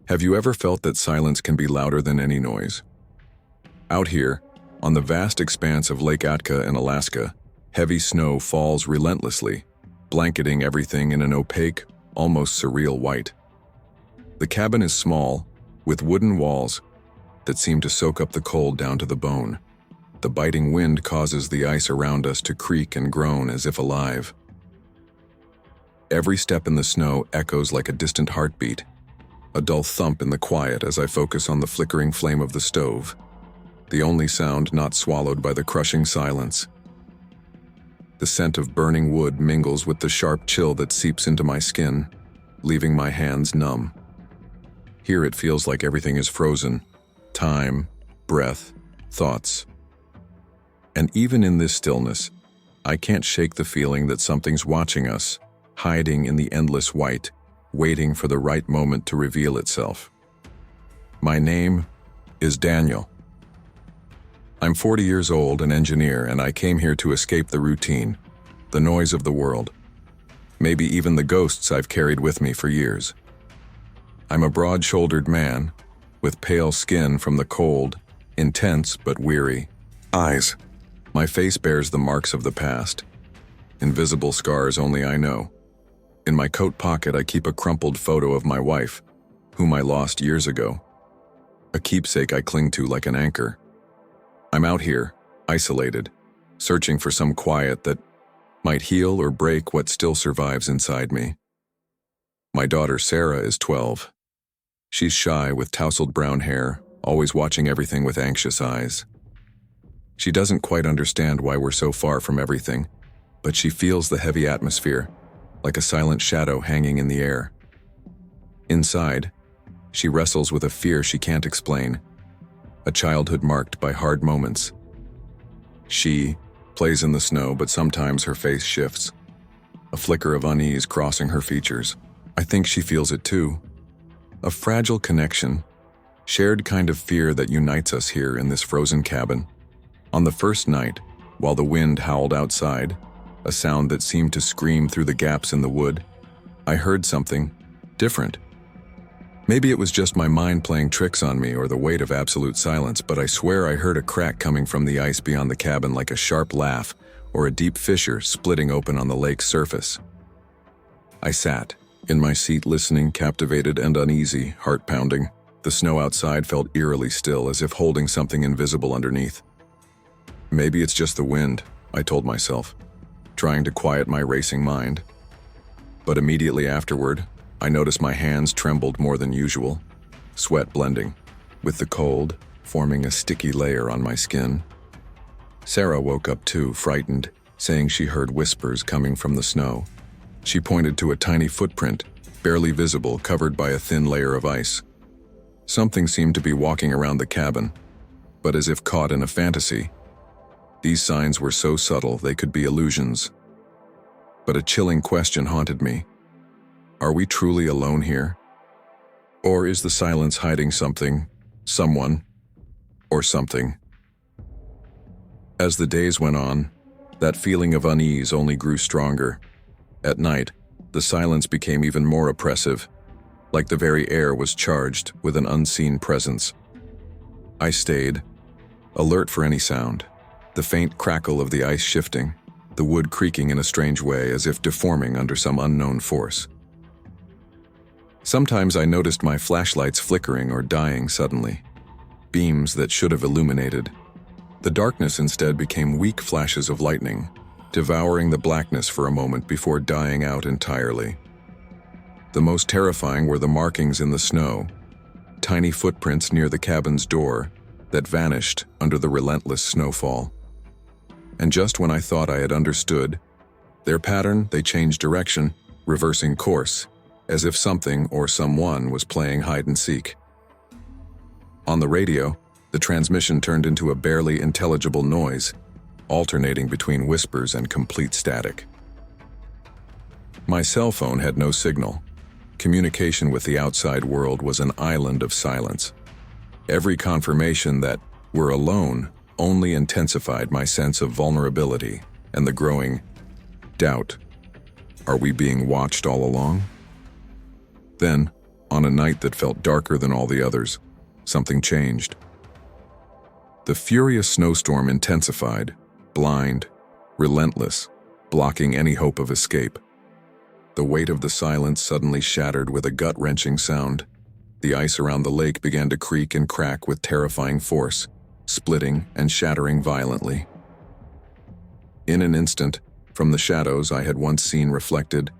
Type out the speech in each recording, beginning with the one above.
Have you ever felt that silence can be louder than any noise? Out here, on the vast expanse of Lake Atka in Alaska, heavy snow falls relentlessly, blanketing everything in an opaque, almost surreal white. The cabin is small, with wooden walls that seem to soak up the cold down to the bone. The biting wind causes the ice around us to creak and groan as if alive. Every step in the snow echoes like a distant heartbeat, a dull thump in the quiet as I focus on the flickering flame of the stove, the only sound not swallowed by the crushing silence. The scent of burning wood mingles with the sharp chill that seeps into my skin, leaving my hands numb. Here it feels like everything is frozen: time, breath, thoughts. And even in this stillness, I can't shake the feeling that something's watching us, hiding in the endless white, waiting for the right moment to reveal itself. My name is Daniel. I'm 40 years old, an engineer, and I came here to escape the routine, the noise of the world, maybe even the ghosts I've carried with me for years. I'm a broad-shouldered man, with pale skin from the cold, intense but weary eyes. My face bears the marks of the past, invisible scars only I know. In my coat pocket I keep a crumpled photo of my wife, whom I lost years ago, a keepsake I cling to like an anchor. I'm out here, isolated, searching for some quiet that might heal or break what still survives inside me. My daughter Sarah is 12. She's shy with tousled brown hair, always watching everything with anxious eyes. She doesn't quite understand why we're so far from everything, but she feels the heavy atmosphere, like a silent shadow hanging in the air. Inside, she wrestles with a fear she can't explain, a childhood marked by hard moments. She plays in the snow, but sometimes her face shifts, a flicker of unease crossing her features. I think she feels it too. A fragile connection, shared kind of fear that unites us here in this frozen cabin. On the first night, while the wind howled outside, a sound that seemed to scream through the gaps in the wood, I heard something different. Maybe it was just my mind playing tricks on me or the weight of absolute silence, but I swear I heard a crack coming from the ice beyond the cabin, like a sharp laugh or a deep fissure splitting open on the lake's surface. I sat in my seat listening, captivated and uneasy, heart pounding. The snow outside felt eerily still, as if holding something invisible underneath. Maybe it's just the wind, I told myself, trying to quiet my racing mind. But immediately afterward, I noticed my hands trembled more than usual, sweat blending with the cold, forming a sticky layer on my skin. Sarah woke up too, frightened, saying she heard whispers coming from the snow. She pointed to a tiny footprint, barely visible, covered by a thin layer of ice. Something seemed to be walking around the cabin, but as if caught in a fantasy. These signs were so subtle they could be illusions. But a chilling question haunted me. Are we truly alone here? Or is the silence hiding something, someone, or something? As the days went on, that feeling of unease only grew stronger. At night, the silence became even more oppressive, like the very air was charged with an unseen presence. I stayed, alert for any sound. The faint crackle of the ice shifting, the wood creaking in a strange way as if deforming under some unknown force. Sometimes I noticed my flashlights flickering or dying suddenly, beams that should have illuminated. The darkness instead became weak flashes of lightning, devouring the blackness for a moment before dying out entirely. The most terrifying were the markings in the snow, tiny footprints near the cabin's door that vanished under the relentless snowfall. And just when I thought I had understood their pattern, they changed direction, reversing course, as if something or someone was playing hide and seek. On the radio, the transmission turned into a barely intelligible noise, alternating between whispers and complete static. My cell phone had no signal. Communication with the outside world was an island of silence. Every confirmation that we're alone only intensified my sense of vulnerability and the growing doubt. Are we being watched all along? Then, on On a night that felt darker than all the others, something changed. The furious snowstorm intensified, blind, relentless, blocking any hope of escape. The weight of the silence suddenly shattered with a gut-wrenching sound. The ice around the lake began to creak and crack with terrifying force, splitting and shattering violently. In an instant, from the shadows I had once seen reflected,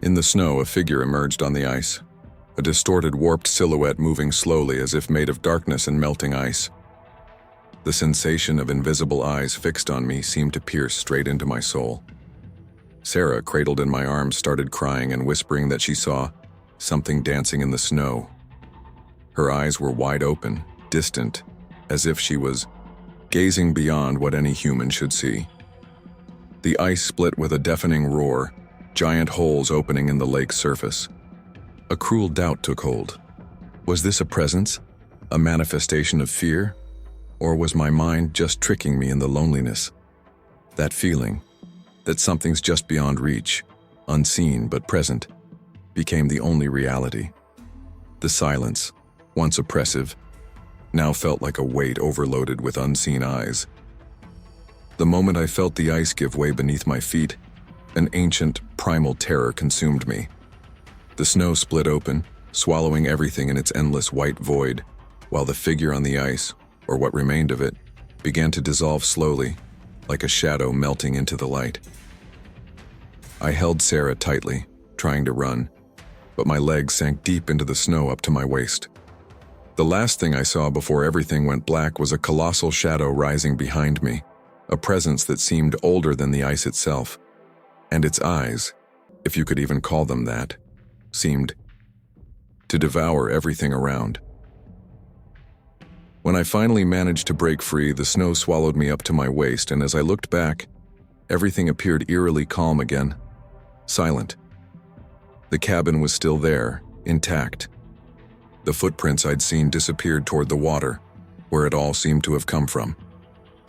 in the snow a figure emerged on the ice, a distorted, warped silhouette moving slowly as if made of darkness and melting ice. The sensation of invisible eyes fixed on me seemed to pierce straight into my soul. Sarah, cradled in my arms, started crying and whispering that she saw something dancing in the snow. Her eyes were wide open, distant, as if she was gazing beyond what any human should see. The ice split with a deafening roar, giant holes opening in the lake's surface. A cruel doubt took hold. Was this a presence? A manifestation of fear? Or was my mind just tricking me in the loneliness? That feeling, that something's just beyond reach, unseen but present, became the only reality. The silence, once oppressive, now felt like a weight overloaded with unseen eyes. The moment I felt the ice give way beneath my feet, an ancient, primal terror consumed me. The snow split open, swallowing everything in its endless white void, while the figure on the ice, or what remained of it, began to dissolve slowly, like a shadow melting into the light. I held Sarah tightly, trying to run, but my legs sank deep into the snow up to my waist. The last thing I saw before everything went black was a colossal shadow rising behind me, a presence that seemed older than the ice itself. And its eyes, if you could even call them that, seemed to devour everything around. When I finally managed to break free, the snow swallowed me up to my waist, and as I looked back, everything appeared eerily calm again, silent. The cabin was still there, intact. The footprints I'd seen disappeared toward the water, where it all seemed to have come from.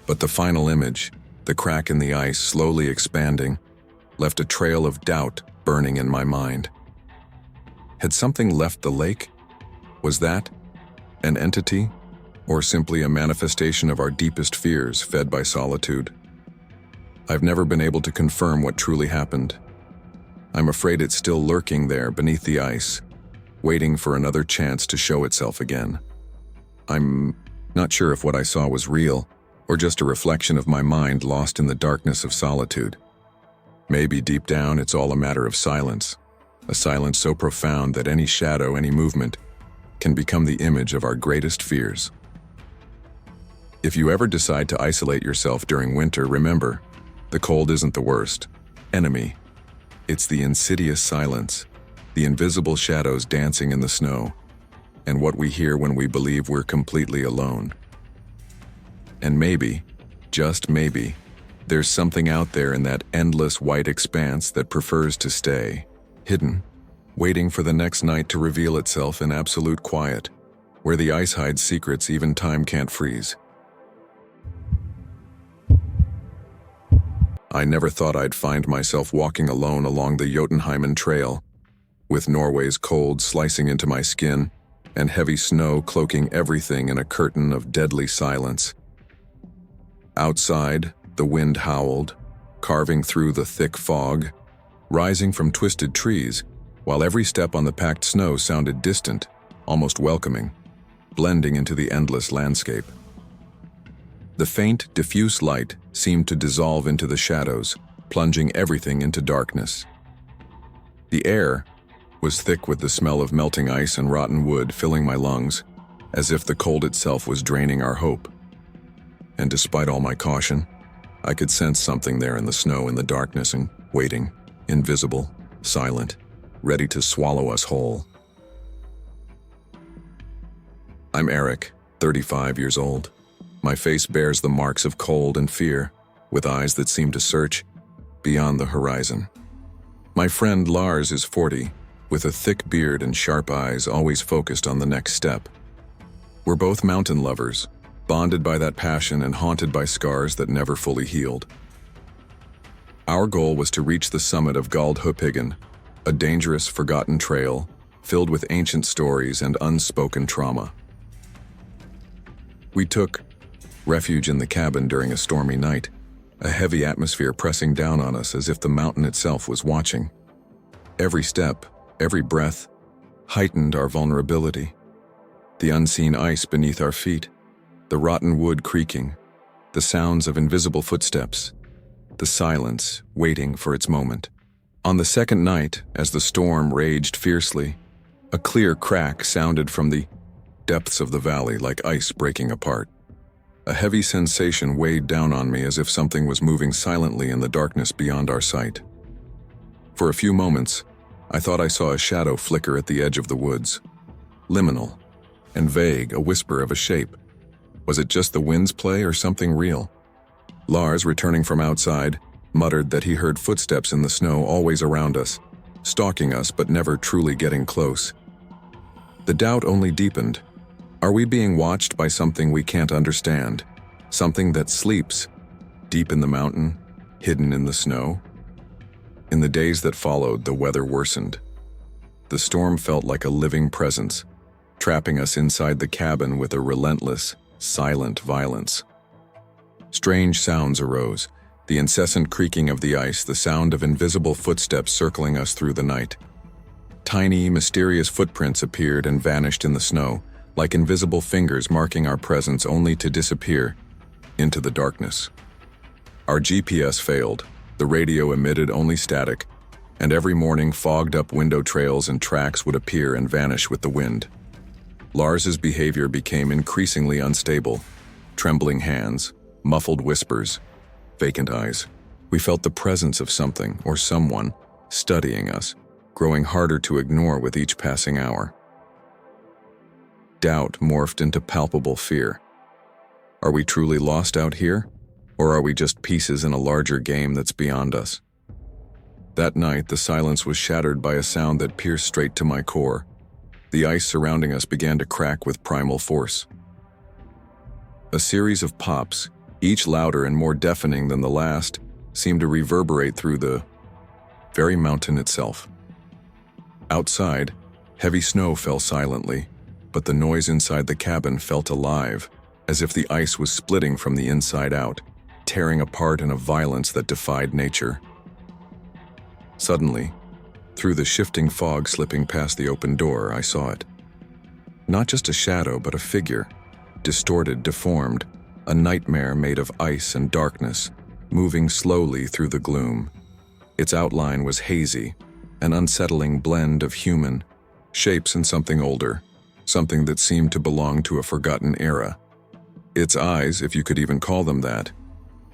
But the final image, the crack in the ice slowly expanding, left a trail of doubt burning in my mind. Had something left the lake? Was that an entity, or simply a manifestation of our deepest fears fed by solitude? I've never been able to confirm what truly happened. I'm afraid it's still lurking there beneath the ice, waiting for another chance to show itself again. I'm not sure if what I saw was real, or just a reflection of my mind lost in the darkness of solitude. Maybe deep down it's all a matter of silence, a silence so profound that any shadow, any movement, can become the image of our greatest fears. If you ever decide to isolate yourself during winter, remember, the cold isn't the worst enemy. It's the insidious silence, the invisible shadows dancing in the snow, and what we hear when we believe we're completely alone. And maybe, just maybe, there's something out there in that endless white expanse that prefers to stay hidden, waiting for the next night to reveal itself in absolute quiet, where the ice hides secrets even time can't freeze. I never thought I'd find myself walking alone along the Jotunheimen Trail, with Norway's cold slicing into my skin and heavy snow cloaking everything in a curtain of deadly silence. Outside, the wind howled, carving through the thick fog, rising from twisted trees, while every step on the packed snow sounded distant, almost welcoming, blending into the endless landscape. The faint, diffuse light seemed to dissolve into the shadows, plunging everything into darkness. The air was thick with the smell of melting ice and rotten wood filling my lungs, as if the cold itself was draining our hope. And despite all my caution, I could sense something there in the snow, in the darkness, and waiting, invisible, silent, ready to swallow us whole. I'm Eric, 35 years old. My face bears the marks of cold and fear, with eyes that seem to search beyond the horizon. My friend Lars is 40, with a thick beard and sharp eyes always focused on the next step. We're both mountain lovers, bonded by that passion and haunted by scars that never fully healed. Our goal was to reach the summit of Galdhøpiggen, a dangerous, forgotten trail filled with ancient stories and unspoken trauma. We took refuge in the cabin during a stormy night, a heavy atmosphere pressing down on us as if the mountain itself was watching. Every step, every breath, heightened our vulnerability. The unseen ice beneath our feet, the rotten wood creaking, the sounds of invisible footsteps, the silence waiting for its moment. On the second night, as the storm raged fiercely, a clear crack sounded from the depths of the valley like ice breaking apart. A heavy sensation weighed down on me as if something was moving silently in the darkness beyond our sight. For a few moments, I thought I saw a shadow flicker at the edge of the woods. Liminal and vague, a whisper of a shape. Was it just the wind's play or something real? Lars, returning from outside, muttered that he heard footsteps in the snow always around us, stalking us but never truly getting close. The doubt only deepened. Are we being watched by something we can't understand? Something that sleeps, deep in the mountain, hidden in the snow? In the days that followed, the weather worsened. The storm felt like a living presence, trapping us inside the cabin with a relentless, silent violence. Strange sounds arose, the incessant creaking of the ice, the sound of invisible footsteps circling us through the night. Tiny, mysterious footprints appeared and vanished in the snow, like invisible fingers marking our presence only to disappear into the darkness. Our GPS failed, the radio emitted only static, and every morning fogged-up window trails and tracks would appear and vanish with the wind. Lars's behavior became increasingly unstable. Trembling hands, muffled whispers, vacant eyes. We felt the presence of something or someone studying us, growing harder to ignore with each passing hour. Doubt morphed into palpable fear. Are we truly lost out here? Or are we just pieces in a larger game that's beyond us? That night, the silence was shattered by a sound that pierced straight to my core. The ice surrounding us began to crack with primal force. A series of pops, each louder and more deafening than the last, seemed to reverberate through the very mountain itself. Outside, heavy snow fell silently, but the noise inside the cabin felt alive, as if the ice was splitting from the inside out, tearing apart in a violence that defied nature. Suddenly, through the shifting fog slipping past the open door, I saw it. Not just a shadow, but a figure, distorted, deformed, a nightmare made of ice and darkness, moving slowly through the gloom. Its outline was hazy, an unsettling blend of human shapes and something older, something that seemed to belong to a forgotten era. Its eyes, if you could even call them that,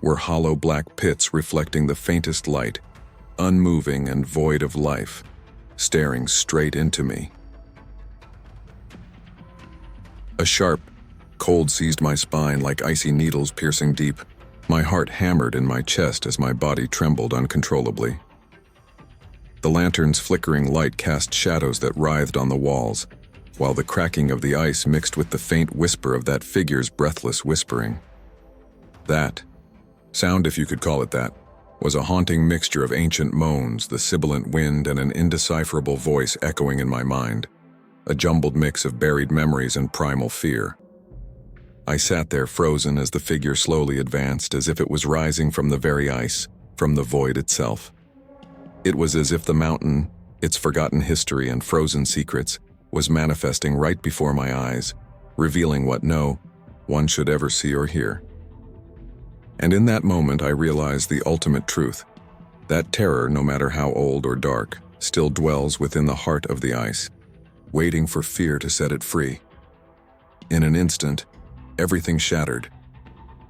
were hollow black pits reflecting the faintest light, unmoving and void of life, staring straight into me. A sharp cold seized my spine like icy needles piercing deep. My heart hammered in my chest as my body trembled uncontrollably. The lantern's flickering light cast shadows that writhed on the walls, while the cracking of the ice mixed with the faint whisper of that figure's breathless whispering. That sound, if you could call it that, was a haunting mixture of ancient moans, the sibilant wind, and an indecipherable voice echoing in my mind, a jumbled mix of buried memories and primal fear. I sat there frozen as the figure slowly advanced, as if it was rising from the very ice, from the void itself. It was as if the mountain, its forgotten history and frozen secrets, was manifesting right before my eyes, revealing what no one should ever see or hear. And in that moment I realized the ultimate truth. That terror, no matter how old or dark, still dwells within the heart of the ice, waiting for fear to set it free. In an instant, everything shattered.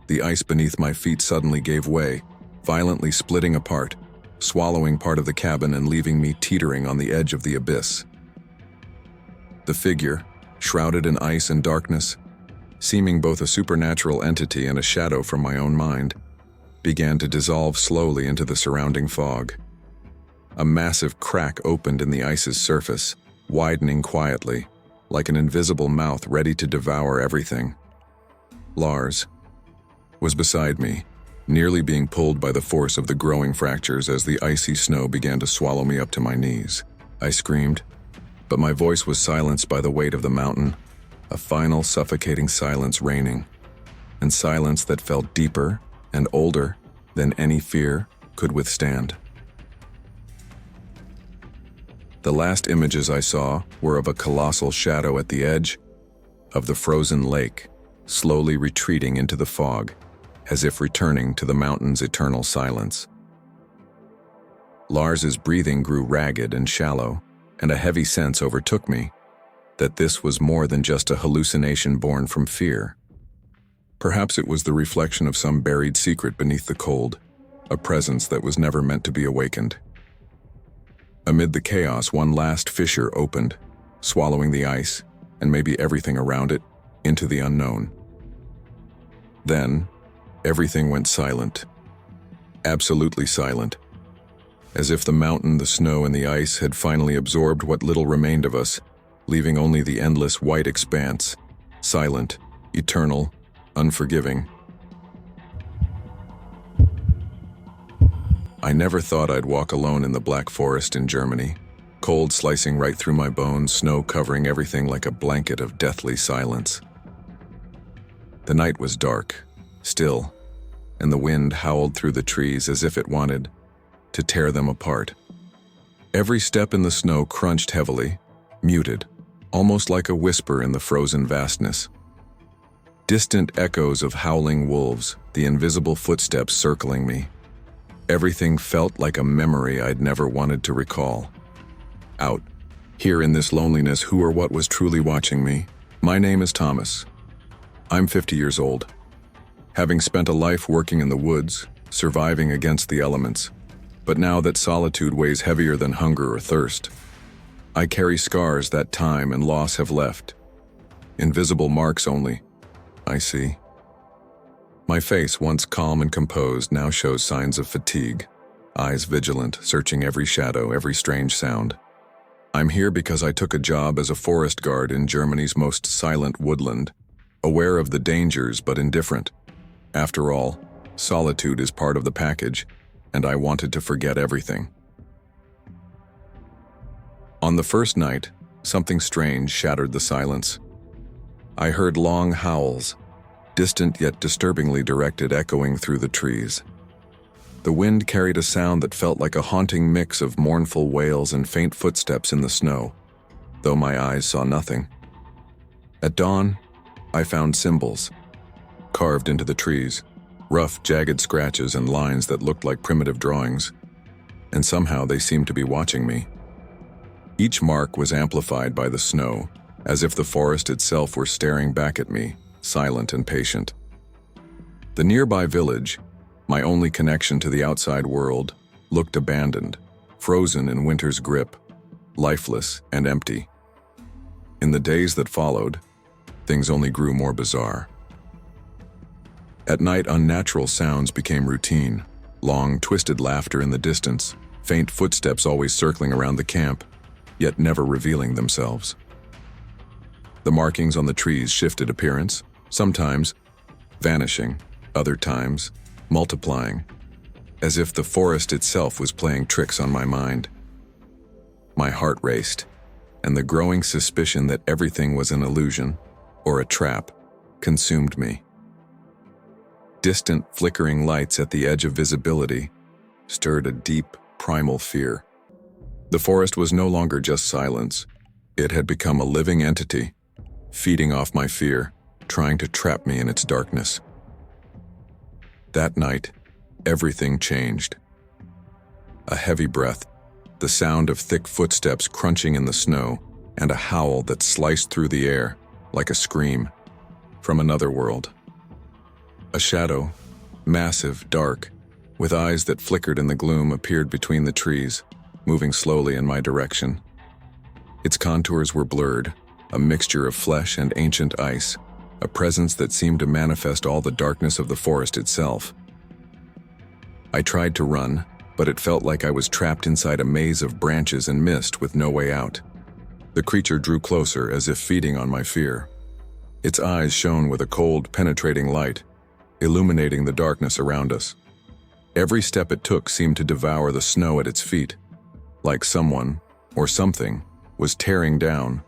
The ice beneath my feet suddenly gave way, violently splitting apart, swallowing part of the cabin and leaving me teetering on the edge of the abyss. The figure, shrouded in ice and darkness, seeming both a supernatural entity and a shadow from my own mind, began to dissolve slowly into the surrounding fog. A massive crack opened in the ice's surface, widening quietly, like an invisible mouth ready to devour everything. Lars was beside me, nearly being pulled by the force of the growing fractures as the icy snow began to swallow me up to my knees. I screamed, But my voice was silenced by the weight of the mountain, a final suffocating silence reigning, and silence that felt deeper and older than any fear could withstand. The last images I saw were of a colossal shadow at the edge of the frozen lake, slowly retreating into the fog, as if returning to the mountain's eternal silence. Lars's breathing grew ragged and shallow, and a heavy sense overtook me that this was more than just a hallucination born from fear. Perhaps it was the reflection of some buried secret beneath the cold, a presence that was never meant to be awakened. Amid the chaos, one last fissure opened, swallowing the ice, and maybe everything around it, into the unknown. Then, everything went silent. Absolutely silent. As if the mountain, the snow, and the ice had finally absorbed what little remained of us, leaving only the endless white expanse, silent, eternal, unforgiving. I never thought I'd walk alone in the Black Forest in Germany, cold slicing right through my bones, snow covering everything like a blanket of deathly silence. The night was dark, still, and the wind howled through the trees as if it wanted to tear them apart. Every step in the snow crunched heavily, muted, almost like a whisper in the frozen vastness. Distant echoes of howling wolves, the invisible footsteps circling me. Everything felt like a memory I'd never wanted to recall. Out here in this loneliness, who or what was truly watching me? My name is Thomas. I'm 50 years old. Having spent a life working in the woods, surviving against the elements. But now that solitude weighs heavier than hunger or thirst, I carry scars that time and loss have left. Invisible marks only, I see. My face, once calm and composed, now shows signs of fatigue, eyes vigilant, searching every shadow, every strange sound. I'm here because I took a job as a forest guard in Germany's most silent woodland, aware of the dangers but indifferent. After all, solitude is part of the package, and I wanted to forget everything. On the first night, something strange shattered the silence. I heard long howls, distant yet disturbingly directed, echoing through the trees. The wind carried a sound that felt like a haunting mix of mournful wails and faint footsteps in the snow, though my eyes saw nothing. At dawn, I found symbols, carved into the trees, rough, jagged scratches and lines that looked like primitive drawings, and somehow they seemed to be watching me. Each mark was amplified by the snow, as if the forest itself were staring back at me, silent and patient. The nearby village, my only connection to the outside world, looked abandoned, frozen in winter's grip, lifeless and empty. In the days that followed, things only grew more bizarre. At night, unnatural sounds became routine, long, twisted laughter in the distance, faint footsteps always circling around the camp, yet never revealing themselves. The markings on the trees shifted appearance, sometimes vanishing, other times multiplying, as if the forest itself was playing tricks on my mind. My heart raced, and the growing suspicion that everything was an illusion, or a trap, consumed me. Distant, flickering lights at the edge of visibility stirred a deep, primal fear. The forest was no longer just silence. It had become a living entity, feeding off my fear, trying to trap me in its darkness. That night, everything changed. A heavy breath, the sound of thick footsteps crunching in the snow, and a howl that sliced through the air like a scream from another world. A shadow, massive, dark, with eyes that flickered in the gloom, appeared between the trees, moving slowly in my direction. Its contours were blurred, a mixture of flesh and ancient ice, a presence that seemed to manifest all the darkness of the forest itself. I tried to run, but it felt like I was trapped inside a maze of branches and mist with no way out. The creature drew closer, as if feeding on my fear. Its eyes shone with a cold, penetrating light, illuminating the darkness around us. Every step it took seemed to devour the snow at its feet, like someone, or something, was tearing down,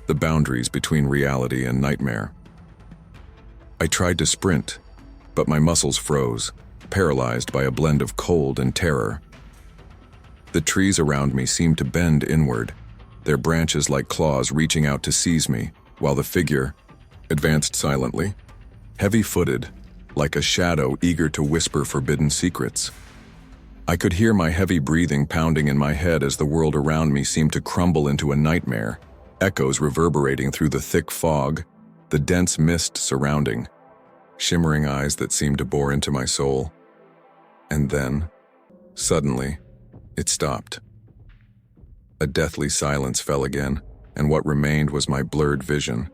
the boundaries between reality and nightmare. I tried to sprint, but my muscles froze, paralyzed by a blend of cold and terror. The trees around me seemed to bend inward, their branches like claws reaching out to seize me, while the figure advanced silently, heavy-footed, like a shadow eager to whisper forbidden secrets. I could hear my heavy breathing pounding in my head as the world around me seemed to crumble into a nightmare, echoes reverberating through the thick fog, the dense mist surrounding, shimmering eyes that seemed to bore into my soul. And then, suddenly, it stopped. A deathly silence fell again, and what remained was my blurred vision,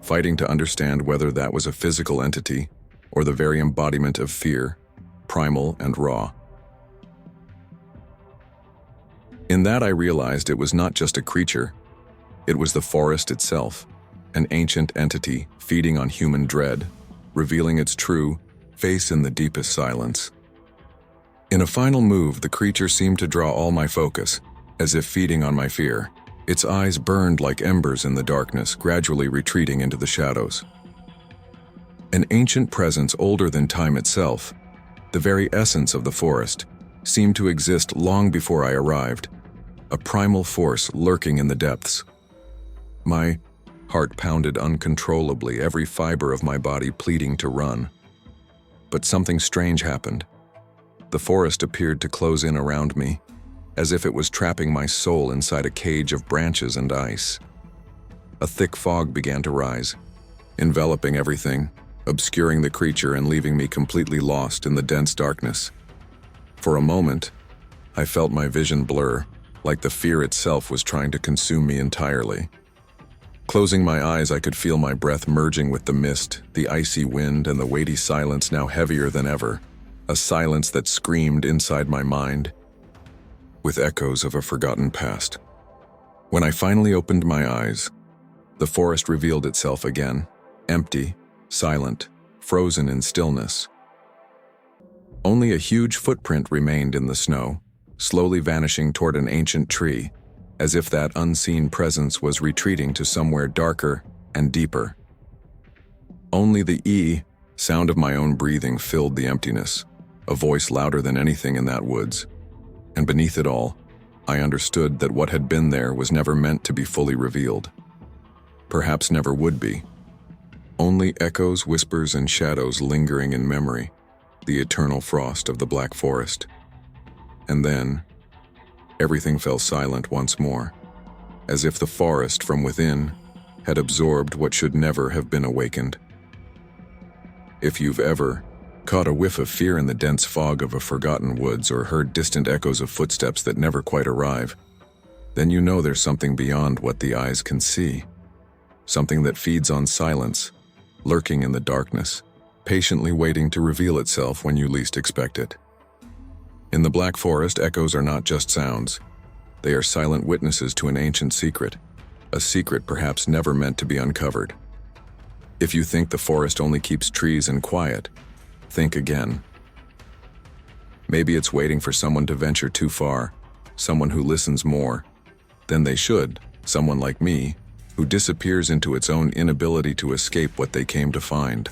fighting to understand whether that was a physical entity or the very embodiment of fear, primal and raw. In that I realized it was not just a creature, it was the forest itself, an ancient entity feeding on human dread, revealing its true face in the deepest silence. In a final move, the creature seemed to draw all my focus, as if feeding on my fear. Its eyes burned like embers in the darkness, gradually retreating into the shadows. An ancient presence older than time itself, the very essence of the forest, seemed to exist long before I arrived, a primal force lurking in the depths. My heart pounded uncontrollably, every fiber of my body pleading to run. But something strange happened. The forest appeared to close in around me, as if it was trapping my soul inside a cage of branches and ice. A thick fog began to rise, enveloping everything, obscuring the creature and leaving me completely lost in the dense darkness. For a moment, I felt my vision blur, like the fear itself was trying to consume me entirely. Closing my eyes, I could feel my breath merging with the mist, the icy wind, and the weighty silence now heavier than ever, a silence that screamed inside my mind, with echoes of a forgotten past. When I finally opened my eyes, the forest revealed itself again, empty, silent, frozen in stillness. Only a huge footprint remained in the snow, slowly vanishing toward an ancient tree, as if that unseen presence was retreating to somewhere darker and deeper. Only the sound of my own breathing filled the emptiness, a voice louder than anything in that woods. And beneath it all, I understood that what had been there was never meant to be fully revealed. Perhaps never would be. Only echoes, whispers, and shadows lingering in memory, the eternal frost of the Black Forest. And then, everything fell silent once more, as if the forest from within had absorbed what should never have been awakened. If you've ever caught a whiff of fear in the dense fog of a forgotten woods or heard distant echoes of footsteps that never quite arrive, then you know there's something beyond what the eyes can see. Something that feeds on silence, lurking in the darkness, patiently waiting to reveal itself when you least expect it. In the Black Forest, echoes are not just sounds. They are silent witnesses to an ancient secret, a secret perhaps never meant to be uncovered. If you think the forest only keeps trees and quiet, think again. Maybe it's waiting for someone to venture too far, someone who listens more than they should, someone like me, who disappears into its own inability to escape what they came to find.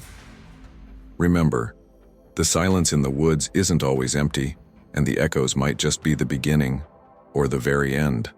Remember, the silence in the woods isn't always empty, and the echoes might just be the beginning or the very end.